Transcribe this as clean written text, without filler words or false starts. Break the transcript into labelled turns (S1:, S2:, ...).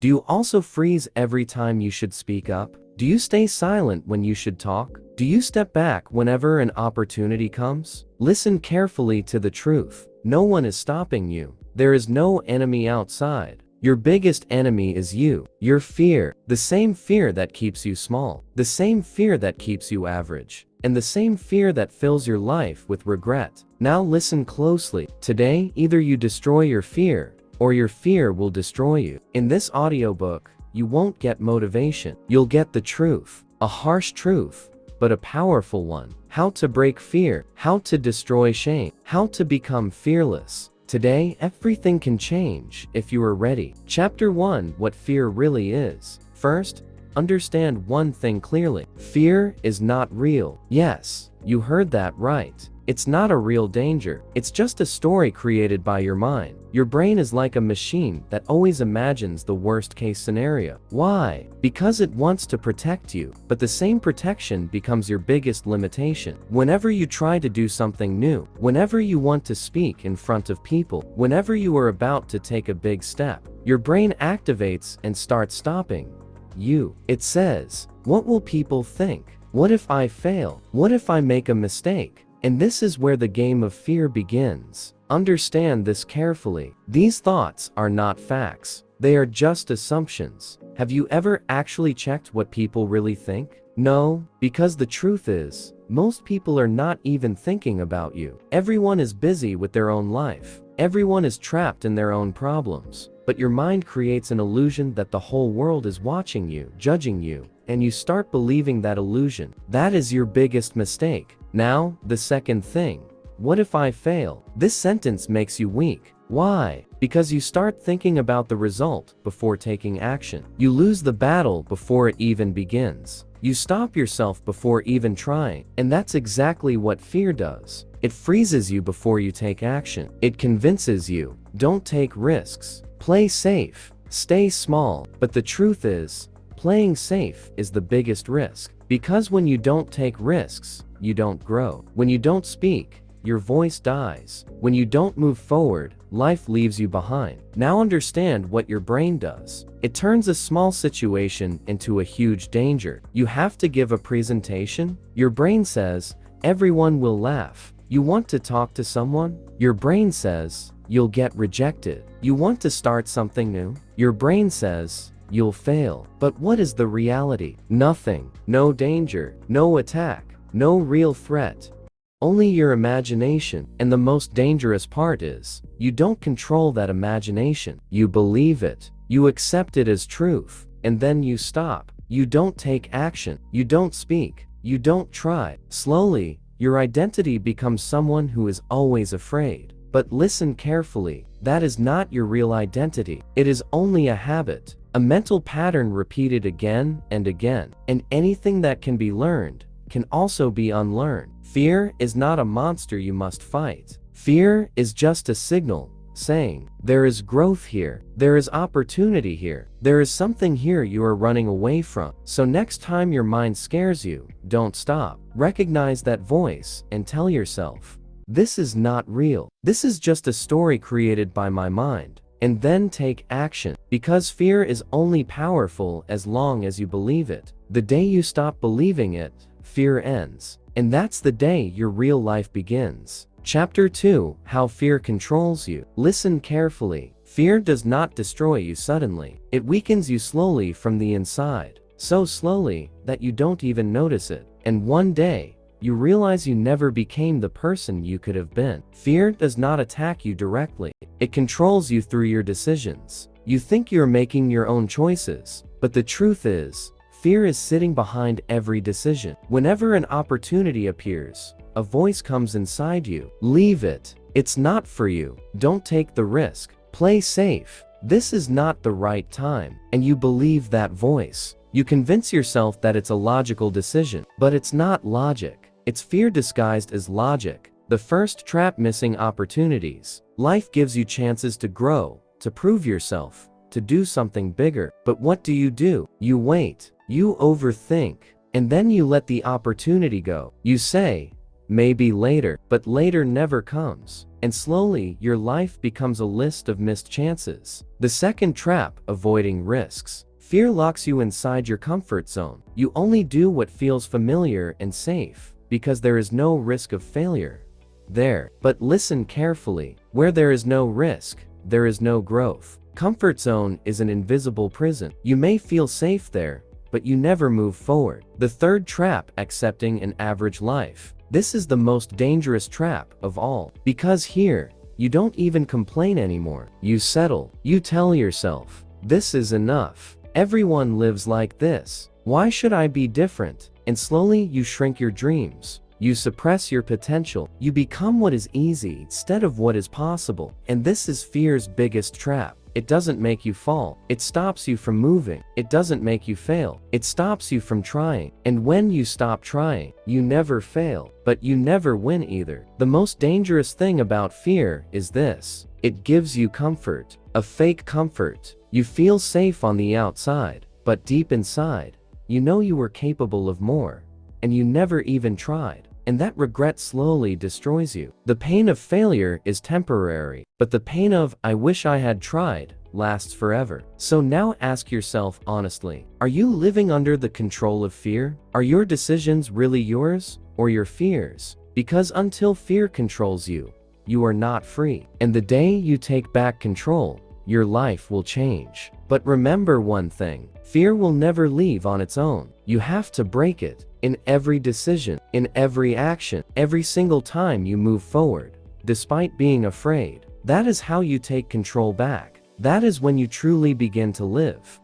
S1: Do you also freeze every time you should speak up? Do you stay silent when you should talk? Do you step back whenever an opportunity comes? Listen carefully to the truth. No one is stopping you. There is no enemy outside. Your biggest enemy is you. Your fear. The same fear that keeps you small. The same fear that keeps you average. And the same fear that fills your life with regret. Now listen closely. Today, either you destroy your fear, or your fear will destroy you. In this audiobook, you won't get motivation. You'll get the truth. A harsh truth, but a powerful one. How to break fear. How to destroy shame. How to become fearless. Today, everything can change if you are ready. Chapter 1: What Fear Really Is. First, understand one thing clearly. Fear is not real. Yes, you heard that right. It's not a real danger. It's just a story created by your mind. Your brain is like a machine that always imagines the worst-case scenario. Why? Because it wants to protect you, but the same protection becomes your biggest limitation. Whenever you try to do something new, whenever you want to speak in front of people, whenever you are about to take a big step, your brain activates and starts stopping you. It says, "What will people think? What if I fail? What if I make a mistake?" And this is where the game of fear begins. Understand this carefully. These thoughts are not facts. They are just assumptions. Have you ever actually checked what people really think? No, because the truth is, most people are not even thinking about you. Everyone is busy with their own life. Everyone is trapped in their own problems. But your mind creates an illusion that the whole world is watching you, judging you, and you start believing that illusion. That is your biggest mistake. Now, the second thing. What if I fail? This sentence makes you weak. Why? Because you start thinking about the result before taking action. You lose the battle before it even begins. You stop yourself before even trying. And that's exactly what fear does. It freezes you before you take action. It convinces you, don't take risks. Play safe. Stay small. But the truth is, playing safe is the biggest risk. Because when you don't take risks, you don't grow. When you don't speak, your voice dies. When you don't move forward, life leaves you behind. Now understand what your brain does. It turns a small situation into a huge danger. You have to give a presentation? Your brain says, everyone will laugh. You want to talk to someone? Your brain says, you'll get rejected. You want to start something new? Your brain says, you'll fail. But what is the reality? Nothing. No danger. No attack. No real threat. Only your imagination. And the most dangerous part is, you don't control that imagination. You believe it. You accept it as truth. And then you stop. You don't take action. You don't speak. You don't try. Slowly, your identity becomes someone who is always afraid. But listen carefully. That is not your real identity. It is only a habit. A mental pattern repeated again and again. And anything that can be learned can also be unlearned. Fear is not a monster you must fight. Fear is just a signal saying, there is growth here. There is opportunity here. There is something here you are running away from. So next time your mind scares you, don't stop. Recognize that voice and tell yourself, this is not real. This is just a story created by my mind. And then take action. Because fear is only powerful as long as you believe it. The day you stop believing it, fear ends. And that's the day your real life begins. Chapter 2: How Fear Controls You. Listen carefully. Fear does not destroy you suddenly. It weakens you slowly from the inside. So slowly that you don't even notice it. And one day, you realize you never became the person you could have been. Fear does not attack you directly. It controls you through your decisions. You think you're making your own choices, but the truth is, fear is sitting behind every decision. Whenever an opportunity appears, a voice comes inside you. Leave it. It's not for you. Don't take the risk. Play safe. This is not the right time. And you believe that voice. You convince yourself that it's a logical decision, but it's not logic. It's fear disguised as logic. The first trap: missing opportunities. Life gives you chances to grow, to prove yourself, to do something bigger. But what do? You wait. You overthink. And then you let the opportunity go. You say, maybe later, but later never comes. And slowly, your life becomes a list of missed chances. The second trap, avoiding risks. Fear locks you inside your comfort zone. You only do what feels familiar and safe, because there is no risk of failure there. But listen carefully. Where there is no risk, there is no growth. Comfort zone is an invisible prison. You may feel safe there, but you never move forward. The third trap, accepting an average life. This is the most dangerous trap of all, because here, you don't even complain anymore. You settle. You tell yourself, this is enough. Everyone lives like this. Why should I be different? And slowly you shrink your dreams. You suppress your potential. You become what is easy instead of what is possible. And this is fear's biggest trap. It doesn't make you fall. It stops you from moving. It doesn't make you fail. It stops you from trying. And when you stop trying, you never fail, but you never win either. The most dangerous thing about fear is this. It gives you comfort, a fake comfort. You feel safe on the outside, but deep inside, you know you were capable of more, and you never even tried. And that regret slowly destroys you. The pain of failure is temporary, but the pain of "I wish I had tried" lasts forever. So now ask yourself honestly, are you living under the control of fear? Are your decisions really yours, or your fears? Because until fear controls you, you are not free. And the day you take back control, your life will change. But remember one thing, fear will never leave on its own. You have to break it. In every decision, in every action, every single time you move forward, despite being afraid. That is how you take control back. That is when you truly begin to live.